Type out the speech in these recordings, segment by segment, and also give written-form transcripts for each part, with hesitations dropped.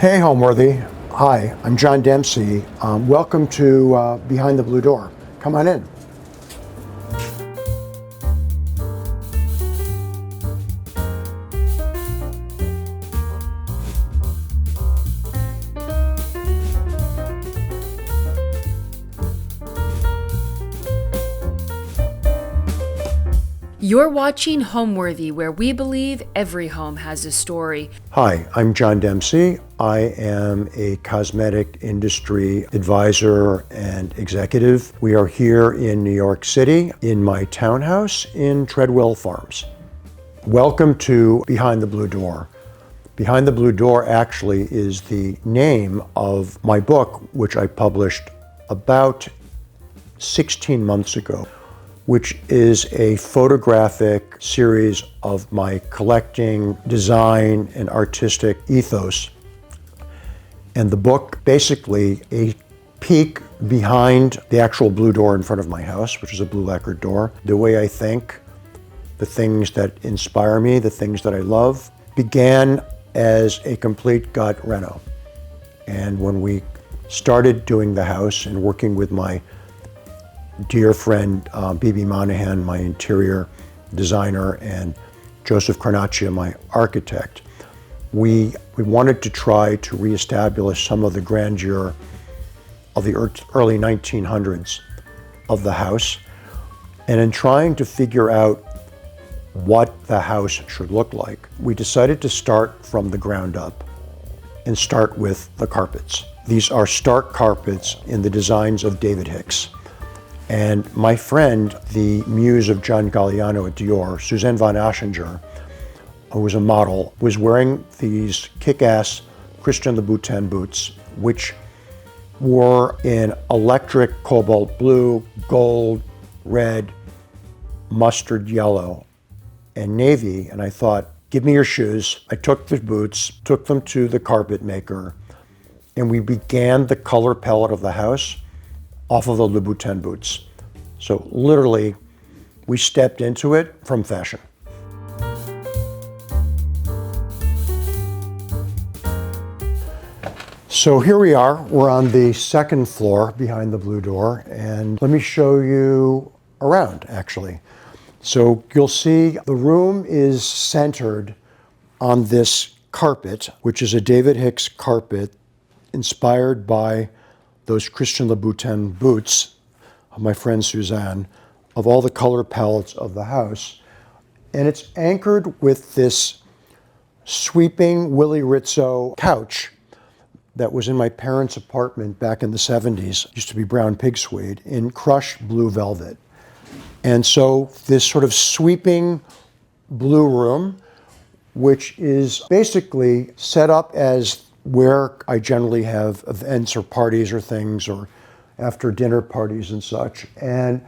Hey, Homeworthy. Hi, I'm John Demsey. Welcome to Behind the Blue Door. Come on in. You're watching Homeworthy, where we believe every home has a story. Hi, I'm John Demsey. I am a cosmetic industry advisor and executive. We are here in New York City in my townhouse in Treadwell Farms. Welcome to Behind the Blue Door. Behind the Blue Door actually is the name of my book, which I published about 16 months ago, which is a photographic series of my collecting, design, and artistic ethos. And the book, basically a peek behind the actual blue door in front of my house, which is a blue lacquered door, the way I think, the things that inspire me, the things that I love, began as a complete gut reno. And when we started doing the house and working with my dear friend B.B. Monahan, my interior designer, and Joseph Carnaccia, my architect, we wanted to try to reestablish some of the grandeur of the early 1900s of the house. And in trying to figure out what the house should look like, we decided to start from the ground up and start with the carpets. These are stark carpets in the designs of David Hicks. And my friend, the muse of John Galliano at Dior, Suzanne von Aschinger, who was a model, was wearing these kick-ass Christian Louboutin boots, which were in electric cobalt blue, gold, red, mustard yellow, and navy. And I thought, give me your shoes. I took the boots, took them to the carpet maker, and we began the color palette of the house off of the Louboutin boots. So literally, we stepped into it from fashion. So here we are, we're on the second floor behind the blue door, and let me show you around, actually. So you'll see the room is centered on this carpet, which is a David Hicks carpet inspired by those Christian Louboutin boots of my friend Suzanne, of all the color palettes of the house. And it's anchored with this sweeping Willie Rizzo couch that was in my parents' apartment back in the 70s. It used to be brown pig suede in crushed blue velvet. And so this sort of sweeping blue room, which is basically set up as where I generally have events or parties or things, or after dinner parties and such. And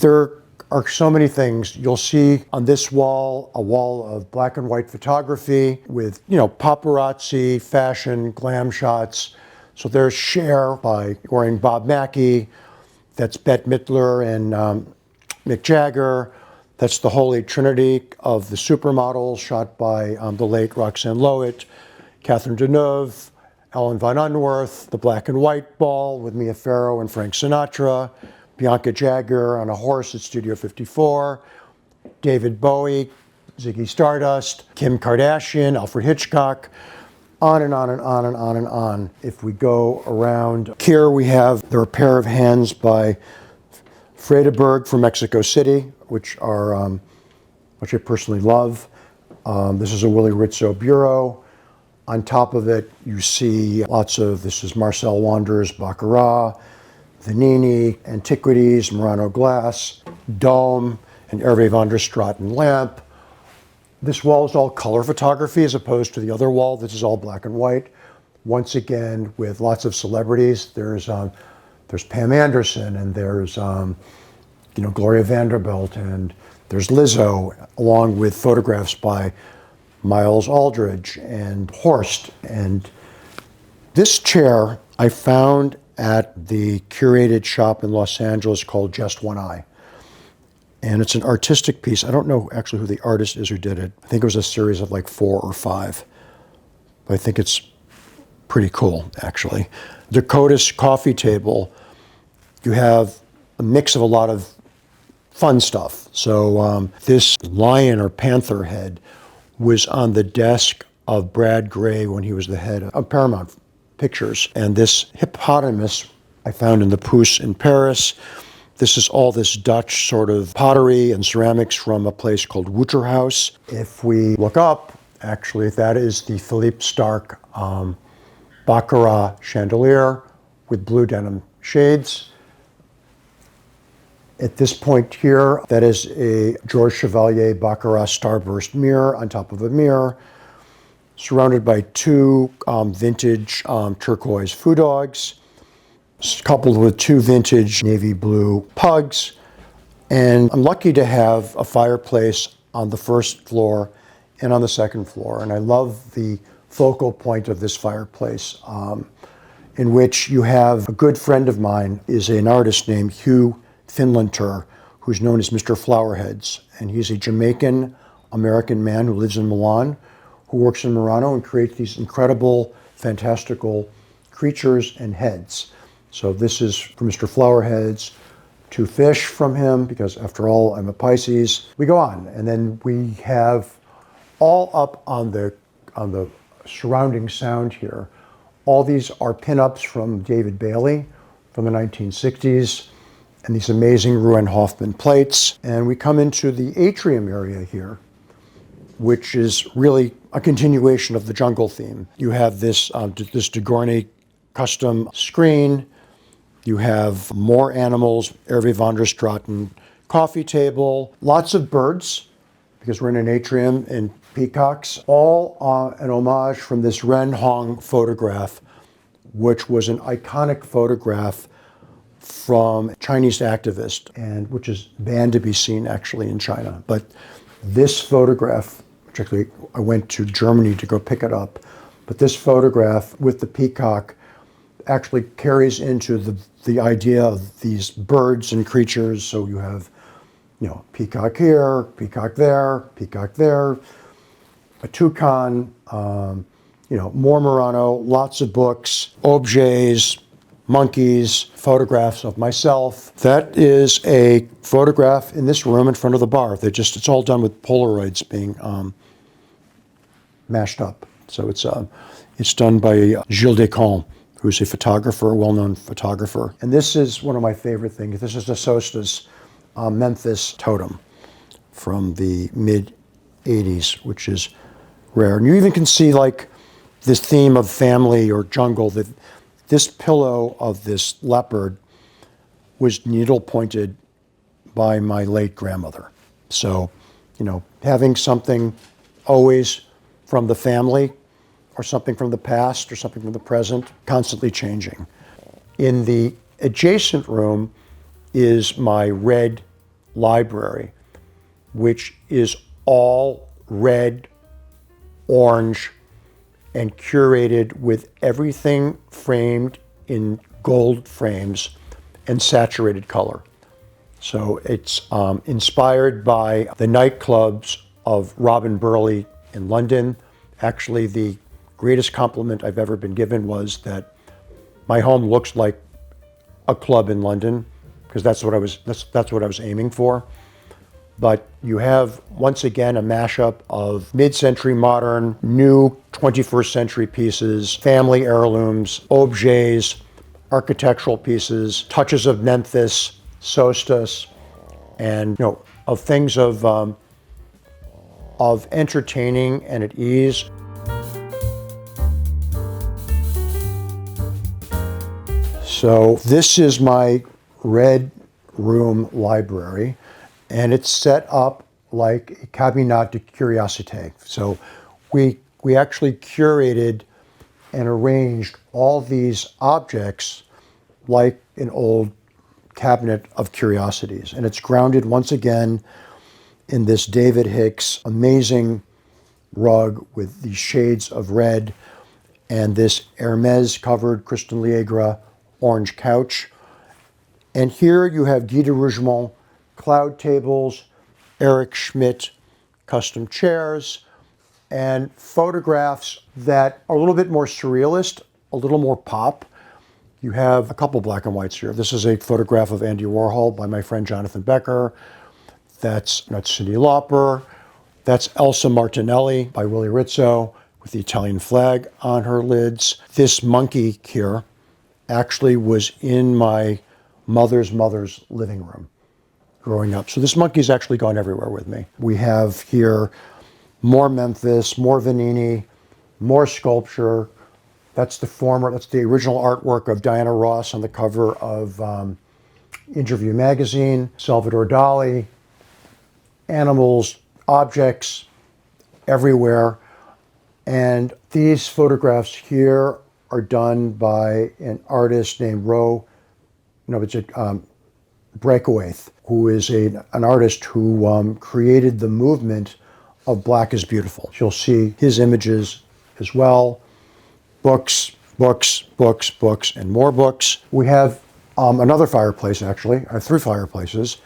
there are so many things. You'll see on this wall, a wall of black and white photography with, paparazzi, fashion, glam shots. So there's Cher by wearing Bob Mackie. That's Bette Midler and Mick Jagger. That's the Holy Trinity of the supermodels shot by the late Roxanne Lowitt, Catherine Deneuve, Ellen von Unworth, the black and white ball with Mia Farrow and Frank Sinatra, Bianca Jagger on a horse at Studio 54, David Bowie, Ziggy Stardust, Kim Kardashian, Alfred Hitchcock, on and on and on and on and on. If we go around here, there are a pair of hands by Friedeberg from Mexico City, which I personally love. This is a Willie Rizzo bureau. On top of it, you see this is Marcel Wander's Baccarat, Vanini, Antiquities, Murano Glass, Dome, and Hervé van der Straten lamp. This wall is all color photography as opposed to the other wall. This is all black and white. Once again, with lots of celebrities. There's Pam Anderson, and there's Gloria Vanderbilt, and there's Lizzo, along with photographs by Miles Aldridge and Horst. And this chair I found at the Curated shop in Los Angeles called Just One Eye. And it's an artistic piece. I don't know actually who the artist is who did it. I think it was a series of like 4 or 5. But I think it's pretty cool, actually. Dakota's coffee table, you have a mix of a lot of fun stuff. So this lion or panther head was on the desk of Brad Gray when he was the head of Paramount Pictures. And this hippopotamus I found in the Pousse in Paris. This is all this Dutch sort of pottery and ceramics from a place called Waterhouse. If we look up, actually, that is the Philippe Starck Baccarat chandelier with blue denim shades. At this point here, that is a Georges Chevalier Baccarat starburst mirror on top of a mirror, surrounded by two vintage turquoise foo dogs, coupled with two vintage navy blue pugs. And I'm lucky to have a fireplace on the first floor and on the second floor. And I love the focal point of this fireplace, in which you have a good friend of mine is an artist named Hugh Finlanter, who's known as Mr. Flowerheads. And he's a Jamaican American man who lives in Milan, who works in Murano and creates these incredible, fantastical creatures and heads. So this is from Mr. Flowerheads, two fish from him, because after all, I'm a Pisces. We go on, and then we have all up on the surrounding sound here. All these are pinups from David Bailey from the 1960s, and these amazing Ruan Hoffman plates. And we come into the atrium area here, which is really a continuation of the jungle theme. You have this de Gournay custom screen. You have more animals, Hervé van der Straten coffee table, lots of birds, because we're in an atrium, and peacocks, all an homage from this Ren Hong photograph, which was an iconic photograph from a Chinese activist, and which is banned to be seen actually in China. But this photograph, particularly, I went to Germany to go pick it up, but this photograph with the peacock actually carries into the idea of these birds and creatures. So you have, peacock here, peacock there, a toucan, more Murano, lots of books, objets, monkeys, photographs of myself. That is a photograph in this room in front of the bar. It's all done with Polaroids being mashed up. So it's done by Gilles Descamps, who's a photographer, a well-known photographer. And this is one of my favorite things. This is a Sosta's Memphis totem from the mid-'80s, which is rare. And you even can see this theme of family or jungle, that this pillow of this leopard was needle pointed by my late grandmother. So, having something always from the family, or something from the past, or something from the present, constantly changing. In the adjacent room is my red library, which is all red, orange, and curated with everything framed in gold frames and saturated color. So it's inspired by the nightclubs of Robin Burley in London. Actually, the greatest compliment I've ever been given was that my home looks like a club in London, because that's what I was aiming for. But you have, once again, a mashup of mid-century modern, new 21st century pieces, family heirlooms, objets, architectural pieces, touches of Memphis, Sostas, and of things of entertaining and at ease. So this is my red room library, and it's set up like a cabinet de curiosité. So we actually curated and arranged all these objects like an old cabinet of curiosities. And it's grounded once again in this David Hicks amazing rug with these shades of red and this Hermes covered Christian Liègre orange couch. And here you have Guy de Rougemont cloud tables, Eric Schmidt custom chairs, and photographs that are a little bit more surrealist a little more pop. You have a couple black and whites here. This is a photograph of Andy Warhol by my friend Jonathan Becker. That's Cyndi Lauper. That's Elsa Martinelli by Willie Rizzo with the Italian flag on her lids. This monkey here actually was in my mother's living room growing up. So this monkey's actually gone everywhere with me. We have here more Memphis, more Vanini, more sculpture. That's the original artwork of Diana Ross on the cover of Interview magazine, Salvador Dali, animals, objects everywhere. And these photographs here are done by an artist named Breakawaith, who is an artist who created the movement of Black is Beautiful. You'll see his images as well. Books, books, books, books, and more books. We have another fireplace, actually. I have 3 fireplaces.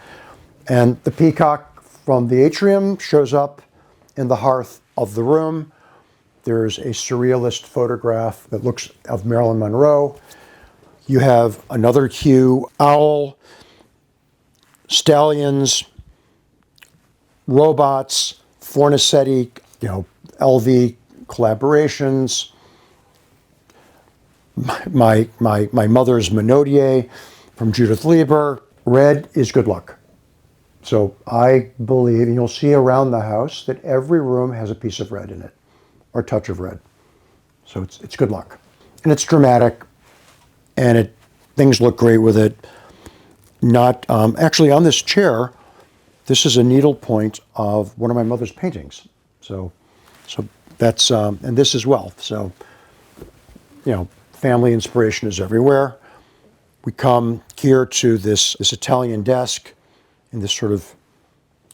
And the peacock from the atrium shows up in the hearth of the room. There's a surrealist photograph that looks of Marilyn Monroe. You have another hue, owl, stallions, robots, Fornasetti, LV collaborations. My mother's menagerie from Judith Lieber. Red is good luck. So I believe, and you'll see around the house, that every room has a piece of red in it, or a touch of red. So it's good luck. And it's dramatic, and things look great with it. Not actually on this chair, this is a needlepoint of one of my mother's paintings. So that's and this as well. So family inspiration is everywhere. We come here to this Italian desk in this sort of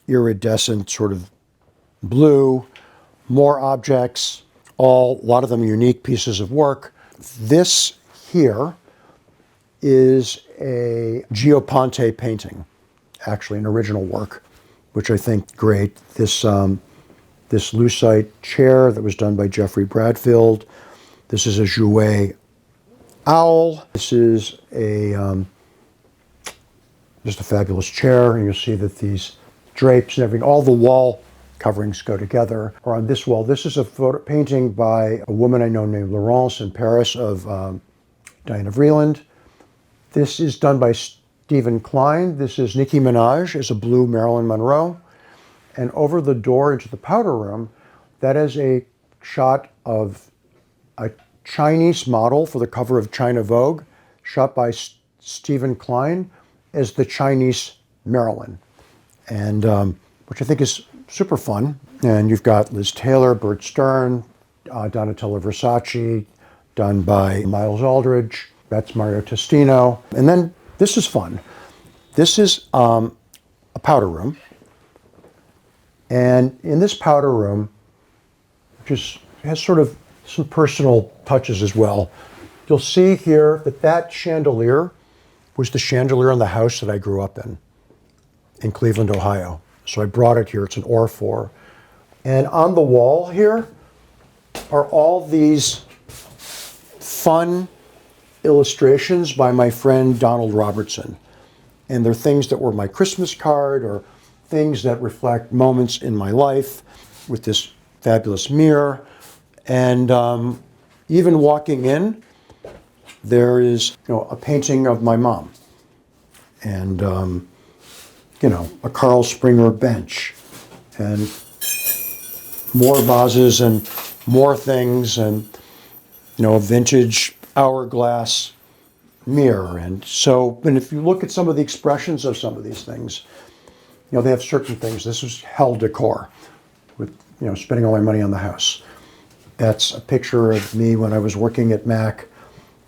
iridescent sort of blue. More objects, a lot of them unique pieces of work. This here is a Gio painting, actually an original work, which I think great. This lucite chair that was done by Jeffrey Bradfield. This is a Jouet owl. This is just a fabulous chair, and you'll see that these drapes and everything, all the wall coverings go together. Or on this wall, this is a painting by a woman I know named Laurence in Paris of Diana Vreeland. This is done by Stephen Klein. This is Nicki Minaj as a blue Marilyn Monroe. And over the door into the powder room, that is a shot of a Chinese model for the cover of China Vogue, shot by Stephen Klein as the Chinese Marilyn, and which I think is super fun. And you've got Liz Taylor, Bert Stern, Donatella Versace, done by Miles Aldridge. That's Mario Testino. And then this is fun. This is a powder room. And in this powder room, which has sort of some personal touches as well, you'll see here that chandelier was the chandelier in the house that I grew up in Cleveland, Ohio. So I brought it here. It's an Orfor. And on the wall here are all these fun illustrations by my friend Donald Robertson. And they're things that were my Christmas card or things that reflect moments in my life, with this fabulous mirror. And even walking in, there is a painting of my mom, and a Carl Springer bench, and more vases and more things, and a vintage hourglass mirror. And if you look at some of the expressions of some of these things, they have certain things. This was hell decor, with spending all my money on the house. That's a picture of me when I was working at Mac,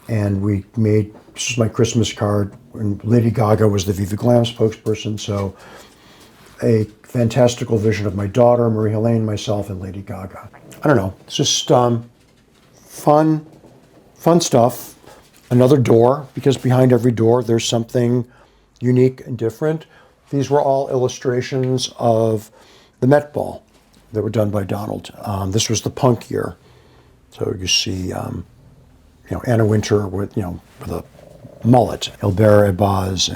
and this is my Christmas card, and Lady Gaga was the Viva Glam spokesperson. So a fantastical vision of my daughter, Marie Helene, myself, and Lady Gaga. I don't know. It's just fun stuff. Another door, because behind every door there's something unique and different. These were all illustrations of the Met Ball that were done by Donald. This was the punk year. So you see, Anna Wintour with a mullet, Hilbert Ebaz,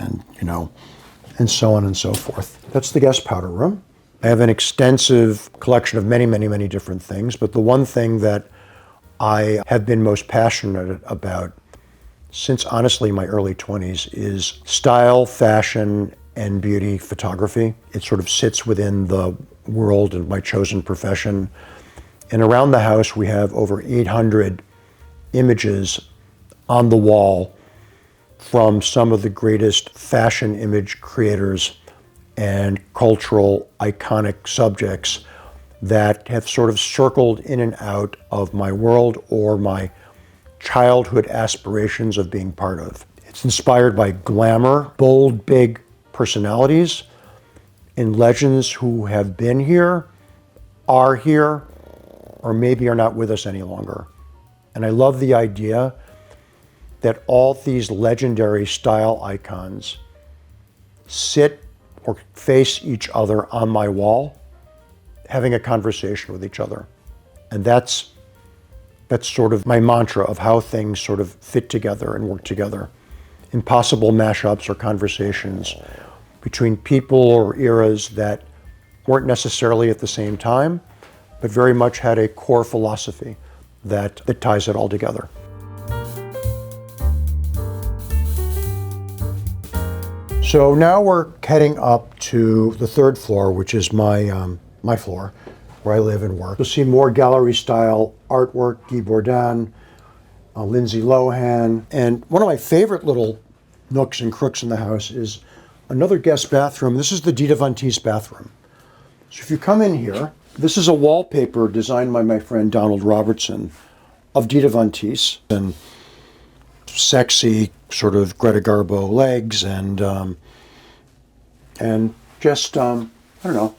and so on and so forth. That's the guest powder room. I have an extensive collection of many, many, many different things, but the one thing that I have been most passionate about since honestly my early 20s is style, fashion, and beauty photography. It sort of sits within the world of my chosen profession. And around the house, we have over 800 images on the wall from some of the greatest fashion image creators and cultural iconic subjects that have sort of circled in and out of my world or my childhood aspirations of being part of. It's inspired by glamour, bold, big personalities, and legends who have been here, are here, or maybe are not with us any longer. And I love the idea that all these legendary style icons sit or face each other on my wall, having a conversation with each other. And that's sort of my mantra of how things sort of fit together and work together. Impossible mashups or conversations between people or eras that weren't necessarily at the same time, but very much had a core philosophy that ties it all together. So now we're heading up to the third floor, which is my floor, where I live and work. You'll see more gallery-style artwork, Guy Bourdin, Lindsay Lohan. And one of my favorite little nooks and crooks in the house is another guest bathroom. This is the Dita Von Teese bathroom. So if you come in here, this is a wallpaper designed by my friend Donald Robertson of Dita Von Teese, and sexy sort of Greta Garbo legs and just, I don't know,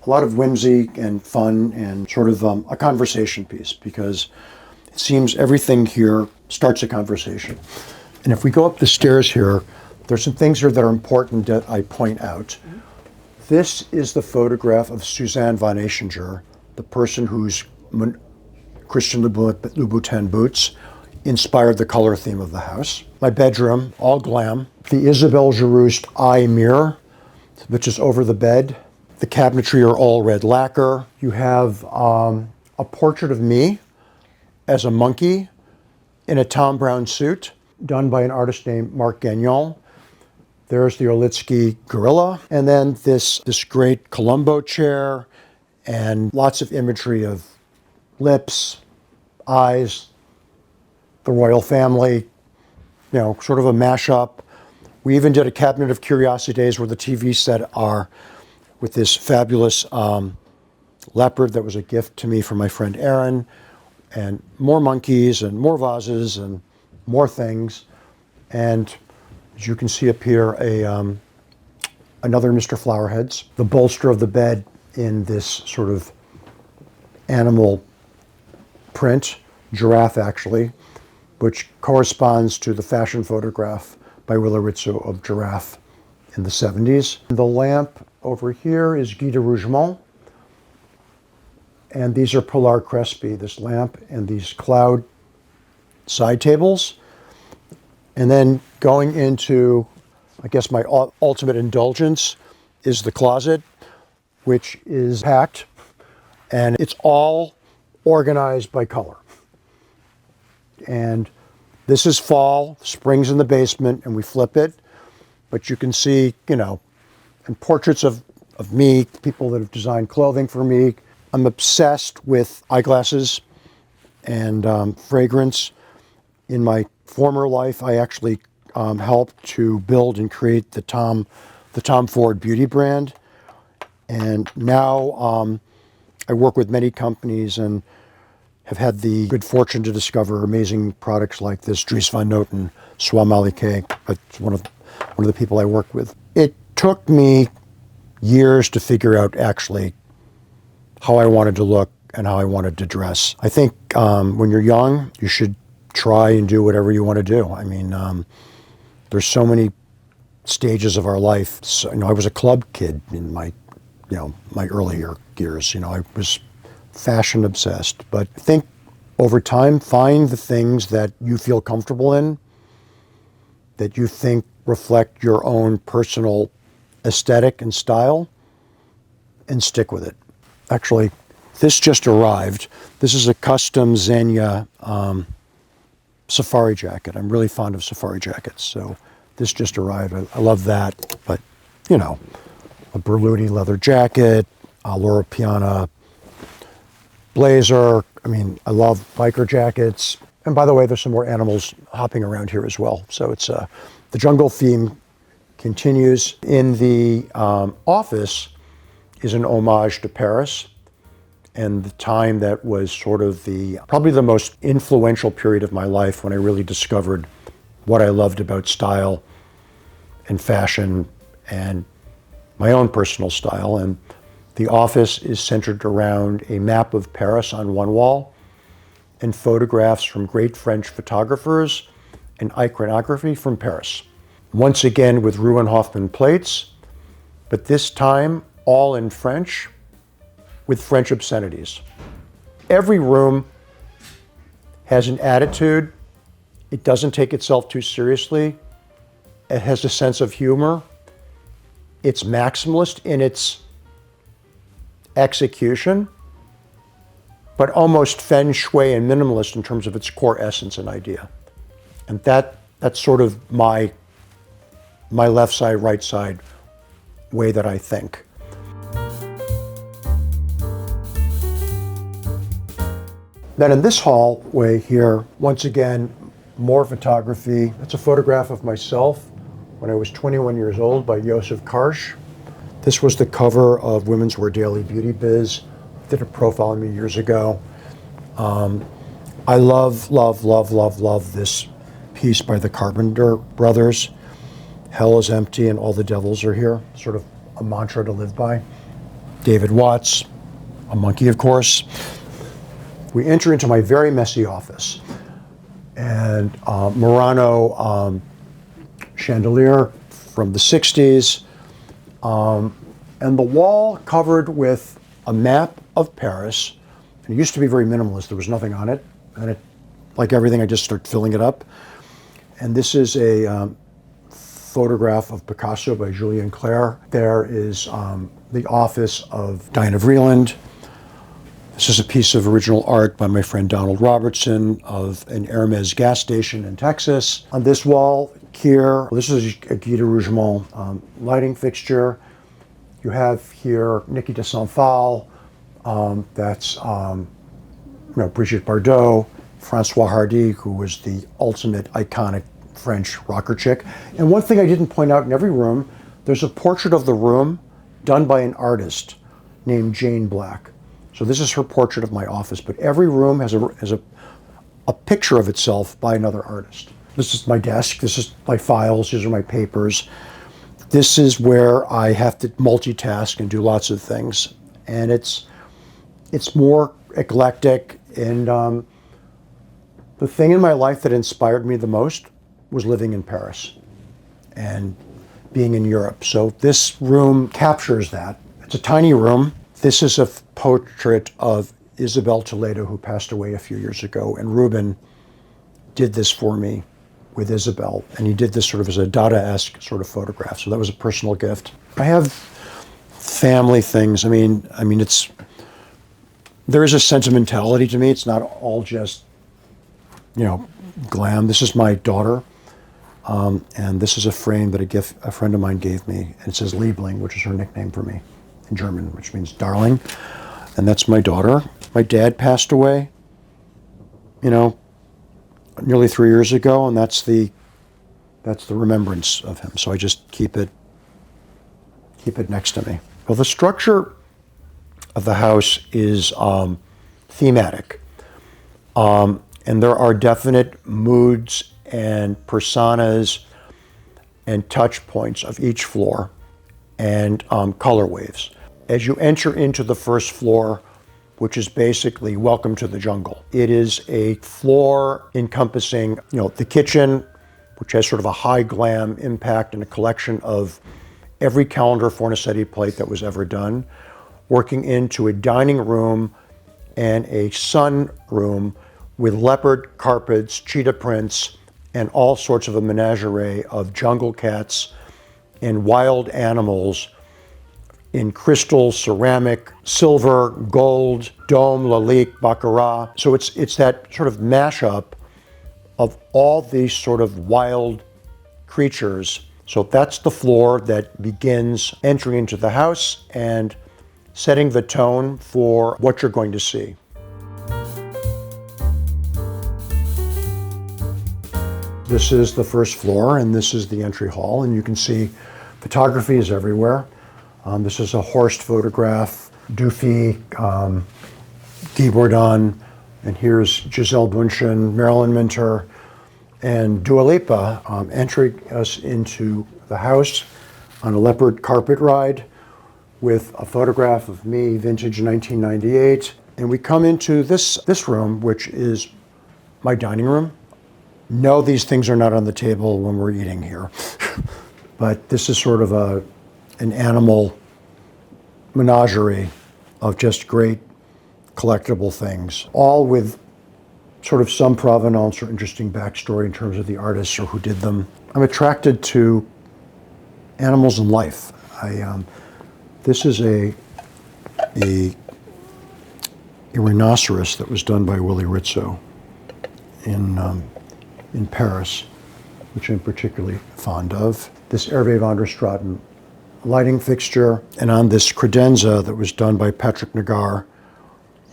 a lot of whimsy and fun and sort of a conversation piece, because it seems everything here starts a conversation. And if we go up the stairs here, there's some things here that are important that I point out. This is the photograph of Suzanne von Echinger, the person whose Christian Louboutin boots inspired the color theme of the house. My bedroom, all glam. The Isabelle Giroust eye mirror, which is over the bed. The cabinetry are all red lacquer. You have a portrait of me as a monkey in a Tom Brown suit, done by an artist named Marc Gagnon. There's the Orlitsky gorilla. And then this great Columbo chair and lots of imagery of lips, eyes, the royal family, sort of a mashup. We even did a cabinet of curiosities where the TV set are with this fabulous leopard that was a gift to me from my friend Aaron, and more monkeys and more vases and more things. And as you can see up here, another Mr. Flowerheads. The bolster of the bed in this sort of animal print, giraffe actually, which corresponds to the fashion photograph by Willa Rizzo of Giraffe in the 70s. The lamp over here is Guy de Rougemont. And these are Polar Crespi, this lamp and these cloud side tables. And then going into, I guess, my ultimate indulgence is the closet, which is packed, and it's all organized by color. And this is fall, spring's in the basement, and we flip it. But you can see, and portraits of me, people that have designed clothing for me. I'm obsessed with eyeglasses and fragrance. In my former life, I actually helped to build and create the Tom Ford beauty brand. And now I work with many companies and have had the good fortune to discover amazing products like this Dries Van Noten Soie Malike. It's one of the people I work with. It took me years to figure out actually how I wanted to look and how I wanted to dress. I think when you're young, you should try and do whatever you want to do. I mean, there's so many stages of our life. So, I was a club kid in my earlier years. I was fashion obsessed. But I think over time, find the things that you feel comfortable in, that you think reflect your own personal aesthetic and style, and stick with it. Actually, this just arrived. This is a custom Xenia safari jacket. I'm really fond of safari jackets, so this just arrived. I love that, but you know, a Berluti leather jacket, a Loro Piana blazer. I mean, I love biker jackets. And by the way, there's some more animals hopping around here as well. So it's the jungle theme continues. In the office is an homage to Paris and the time that was sort of probably the most influential period of my life when I really discovered what I loved about style and fashion and my own personal style. And the office is centered around a map of Paris on one wall and photographs from great French photographers and iconography from Paris. Once again with Ruin Hoffman plates, but this time all in French with French obscenities. Every room has an attitude. It doesn't take itself too seriously. It has a sense of humor. It's maximalist in its execution, but almost feng shui and minimalist in terms of its core essence and idea. And that's sort of my left side, right side way that I think. Then in this hallway here, once again, more photography. It's a photograph of myself when I was 21 years old by Joseph Karsh. This was the cover of Women's Wear Daily Beauty Biz. Did a profile on me years ago. I love this piece by the Carpenter brothers. Hell is empty and all the devils are here. Sort of a mantra to live by. David Watts, a monkey, of course. We enter into my very messy office. And Murano chandelier from the 60s. And the wall covered with a map of Paris. And it used to be very minimalist. There was nothing on it. And like everything, I just started filling it up. And this is a photograph of Picasso by Julien Clerc. There is the office of Diana Vreeland. This is a piece of original art by my friend Donald Robertson of an Hermes gas station in Texas. On this wall here, this is a Guy de Rougemont lighting fixture. You have here Niki de Saint-Phal, that's Brigitte Bardot, François Hardy, who was the ultimate iconic French rocker chick. And one thing I didn't point out in every room, there's a portrait of the room done by an artist named Jane Black. So this is her portrait of my office, but every room has a picture of itself by another artist. This is my desk, this is my files, these are my papers. This is where I have to multitask and do lots of things. And it's more eclectic. And the thing in my life that inspired me the most was living in Paris and being in Europe. So this room captures that. It's a tiny room. This is a portrait of Isabel Toledo, who passed away a few years ago. And Ruben did this for me with Isabel. And he did this sort of as a Dada-esque sort of photograph. So that was a personal gift. I have family things. I mean, there is a sentimentality to me. It's not all just, glam. This is my daughter. And this is a frame that a friend of mine gave me. And it says Liebling, which is her nickname for me in German, which means darling. And that's my daughter. My dad passed away, nearly 3 years ago, and that's the remembrance of him. So I just keep it next to me. Well, the structure of the house is thematic. And there are definite moods and personas and touch points of each floor and color waves. As you enter into the first floor, which is basically welcome to the jungle, it is a floor encompassing, the kitchen, which has sort of a high glam impact and a collection of every calendar Fornasetti plate that was ever done, working into a dining room and a sun room with leopard carpets, cheetah prints, and all sorts of a menagerie of jungle cats and wild animals in crystal, ceramic, silver, gold, dome, lalique, baccarat. So it's that sort of mashup of all these sort of wild creatures. So that's the floor that begins entry into the house and setting the tone for what you're going to see. This is the first floor, and this is the entry hall, and you can see photography is everywhere. This is a Horst photograph, Dufy, Guy Bourdon, and here's Giselle Bundchen, Marilyn Minter, and Dua Lipa entering us into the house on a leopard carpet ride with a photograph of me, vintage 1998. And we come into this room, which is my dining room. No, these things are not on the table when we're eating here. But this is sort of an animal menagerie of just great collectible things, all with sort of some provenance or interesting backstory in terms of the artists or who did them. I'm attracted to animals and life. This is a rhinoceros that was done by Willie Rizzo in Paris, which I'm particularly fond of. This Hervé van der Straten lighting fixture, and on this credenza that was done by Patrick Nagar,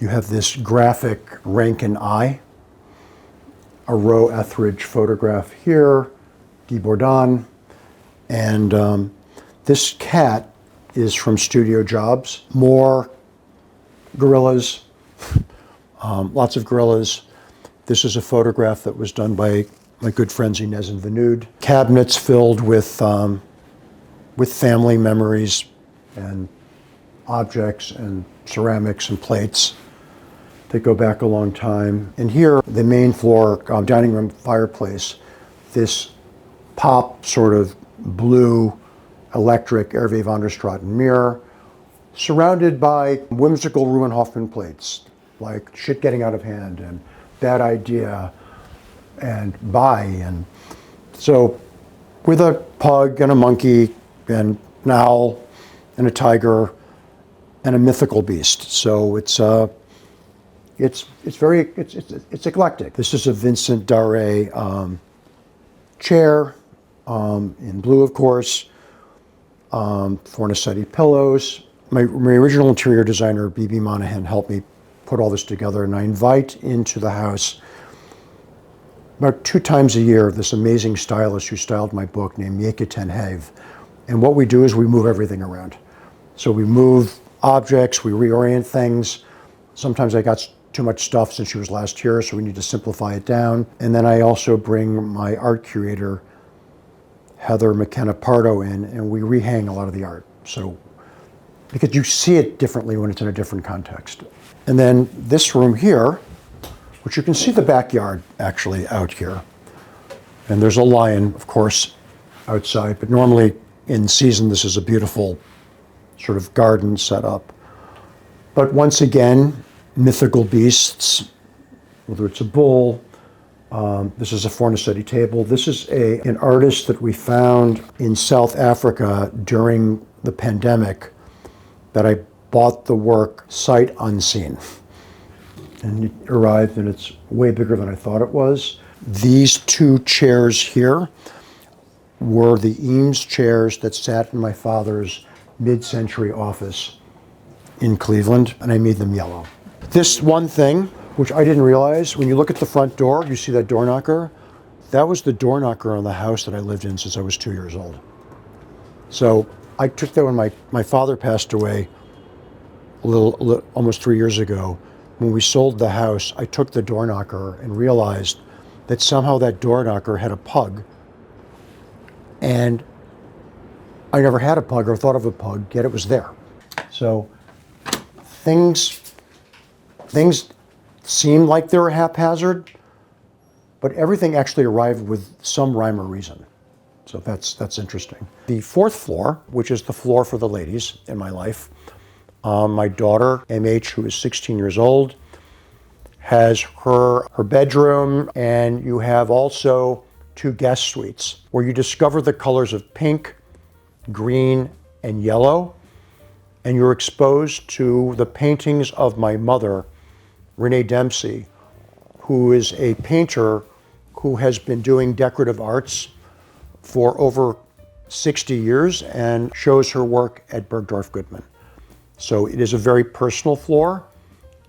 you have this graphic Rankin eye, a Roe Etheridge photograph here, Guy Bourdon, and this cat is from Studio Jobs. More gorillas, lots of gorillas. This is a photograph that was done by my good friends Inez and Vanud. Cabinets filled with family memories and objects and ceramics and plates that go back a long time. And here, the main floor dining room fireplace, this pop sort of blue electric Hervé van der Straten mirror, surrounded by whimsical Ruben Hoffman plates, like Shit Getting Out of Hand and Bad Idea and Bye. And so with a pug and a monkey and an owl and a tiger and a mythical beast. So it's eclectic. This is a Vincent Daré chair in blue, of course. Fornasetti pillows. My original interior designer, B.B. Monahan, helped me put all this together, and I invite into the house about 2 times a year this amazing stylist who styled my book named Mieke ten Have. And what we do is we move everything around. So we move objects, we reorient things. Sometimes I got too much stuff since she was last here, so we need to simplify it down. And then I also bring my art curator, Heather McKenna Pardo, in, and we rehang a lot of the art. So, because you see it differently when it's in a different context. And then this room here, which you can see the backyard actually out here. And there's a lion, of course, outside, but normally in season, this is a beautiful sort of garden setup. But once again, mythical beasts, whether it's a bull. This is a Fornasetti table. This is an artist that we found in South Africa during the pandemic that I bought the work sight unseen. And it arrived and it's way bigger than I thought it was. These 2 chairs here were the Eames chairs that sat in my father's mid-century office in Cleveland, and I made them yellow. This one thing, which I didn't realize, when you look at the front door, you see that door knocker? That was the door knocker on the house that I lived in since I was 2 years old. So I took that when my father passed away almost 3 years ago. When we sold the house, I took the door knocker and realized that somehow that door knocker had a pug. And I never had a pug or thought of a pug, yet it was there. So things seemed like they were haphazard, but everything actually arrived with some rhyme or reason. So that's interesting. The 4th floor, which is the floor for the ladies in my life, my daughter, MH, who is 16 years old, has her bedroom, and you have also 2 guest suites where you discover the colors of pink, green, and yellow, and you're exposed to the paintings of my mother, Renee Demsey, who is a painter who has been doing decorative arts for over 60 years and shows her work at Bergdorf Goodman. So it is a very personal floor.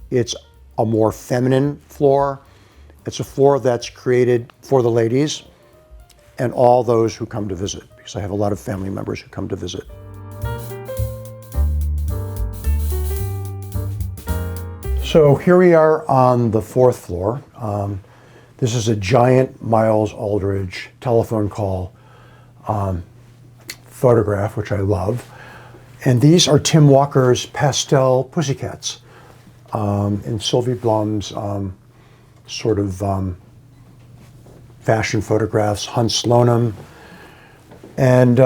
It's a more feminine floor. It's a floor that's created for the ladies and all those who come to visit, because I have a lot of family members who come to visit. So here we are on the 4th floor. This is a giant Miles Aldridge telephone call photograph, which I love. And these are Tim Walker's pastel pussycats in Sylvie Blum's sort of fashion photographs, Hans Slonim, and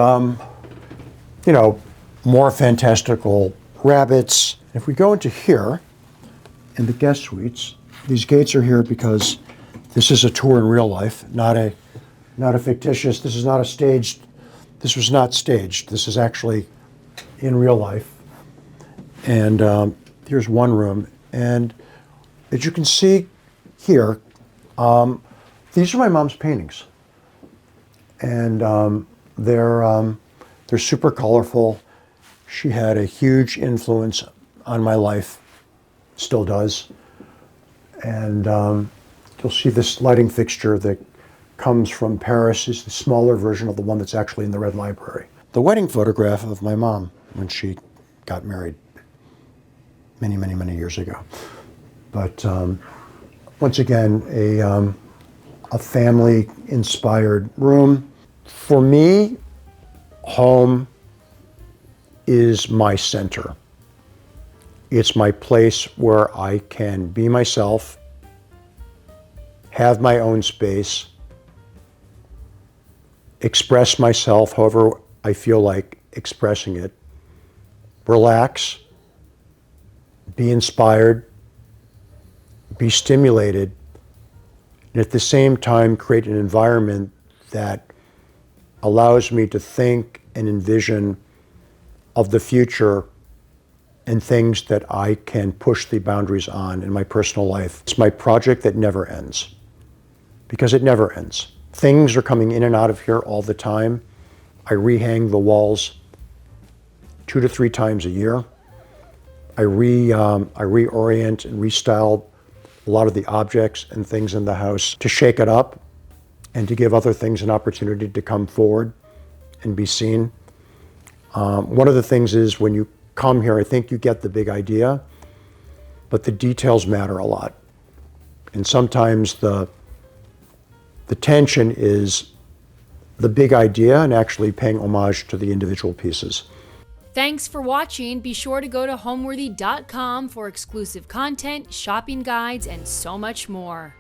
more fantastical rabbits. If we go into here, in the guest suites, these gates are here because this is a tour in real life, not a fictitious. This is not a staged. This was not staged. This is actually in real life. And here's one room, and as you can see here, these are my mom's paintings, and they're super colorful. She had a huge influence on my life. Still does. And you'll see this lighting fixture that comes from Paris is the smaller version of the one that's actually in the Red Library. The wedding photograph of my mom when she got married many, many, many years ago. But once again, a family-inspired room. For me, home is my center. It's my place where I can be myself, have my own space, express myself however I feel like expressing it, relax, be inspired, be stimulated, and at the same time create an environment that allows me to think and envision of the future and things that I can push the boundaries on in my personal life. It's my project that never ends, because it never ends. Things are coming in and out of here all the time. I rehang the walls 2 to 3 times a year. I reorient and restyle a lot of the objects and things in the house to shake it up and to give other things an opportunity to come forward and be seen. One of the things is when you come here, I think you get the big idea, but the details matter a lot. And sometimes the tension is the big idea and actually paying homage to the individual pieces. Thanks for watching. Be sure to go to homeworthy.com for exclusive content, shopping guides, and so much more.